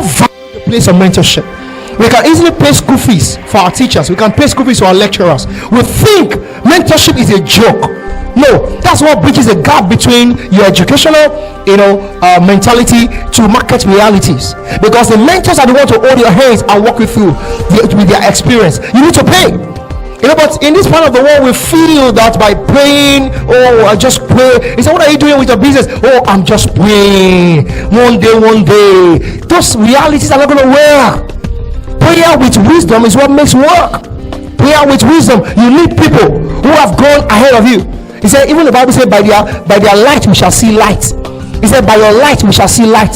value the place of mentorship. We can easily pay school fees for our teachers. We can pay school fees for our lecturers. We think mentorship is a joke. No, that's what bridges the gap between your educational, mentality to market realities. Because the mentors are the ones to hold your hands and walk with you with their experience. You need to pay. But in this part of the world, we feel that by praying, I just pray. He said, what are you doing with your business? I'm just praying. One day. Those realities are not going to work. Prayer with wisdom is what makes work. Prayer with wisdom. You need people who have gone ahead of you. He said, even the Bible said, by their light we shall see light. He said, by your light we shall see light.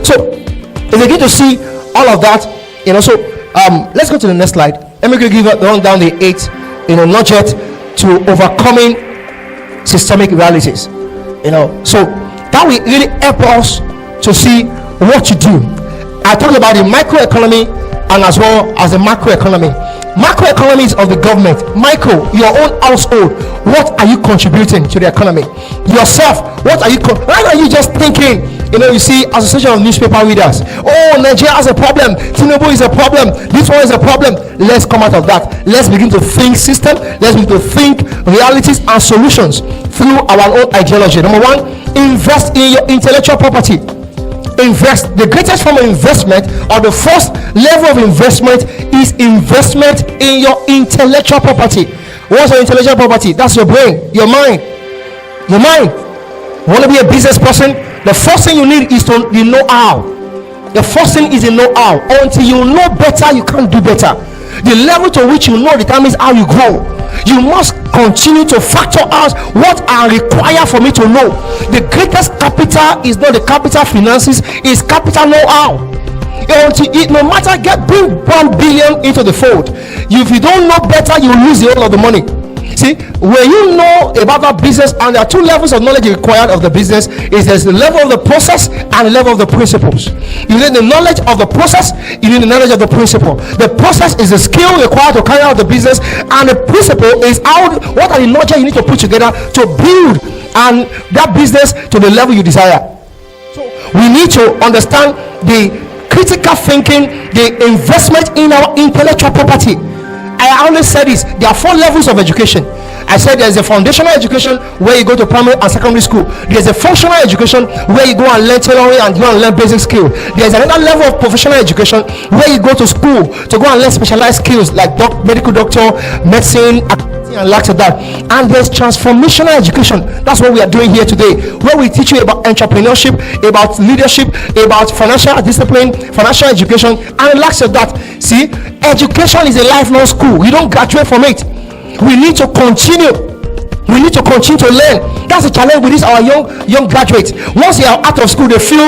So if they get to see all of that, so let's go to the next slide. Let me give down the 8, nudge to overcoming systemic realities. So that will really help us to see what to do. I talked about the microeconomy and as well as the macroeconomy. Macroeconomy is of the government. Micro, your own household. What are you contributing to the economy? Yourself, what are you why are you just thinking? You see Association of Newspaper Readers, Nigeria has a problem, Tinubu is a problem, this one is a problem. Let's come out of that. Let's begin to think system. Let's begin to think realities and solutions through our own ideology. Number one, invest in your intellectual property. Invest. The greatest form of investment, or the first level of investment, is investment in your intellectual property. What's your intellectual property? That's your brain, your mind. You want to be a business person? The first thing you need is to know how. The first thing is to know how. Until you know better, you can't do better. The level to which you know determines how you grow. You must continue to factor out what are required for me to know. The greatest capital is not the capital finances, it's capital know-how. No matter bring 1 billion into the fold, if you don't know better, you lose the whole of the money. See, when you know about that business, and there are 2 levels of knowledge required of the business, there's the level of the process and the level of the principles. You need the knowledge of the process, you need the knowledge of the principle. The process is the skill required to carry out the business, and the principle is what are the knowledge you need to put together to build and that business to the level you desire. So we need to understand the critical thinking, the investment in our intellectual property. I always say this, there are 4 levels of education. I said there's a foundational education where you go to primary and secondary school. There's a functional education where you go and learn tailoring and go and learn basic skill. There's another level of professional education where you go to school to go and learn specialized skills like medical doctor, medicine, and lots of that. And there's transformational education. That's what we are doing here today, where we teach you about entrepreneurship, about leadership, about financial discipline, financial education, and lots of that. See, education is a lifelong school. You don't graduate from it. We need to continue. We need to continue to learn. That's the challenge with our young graduates. Once they are out of school, they feel,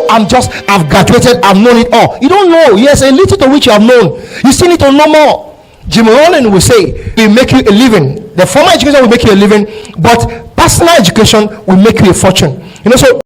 I've graduated, I've known it all. You don't know. Yes, a little to which you have known. You still need to know more. Jim Rohn will say, it will make you a living. The formal education will make you a living, but personal education will make you a fortune. So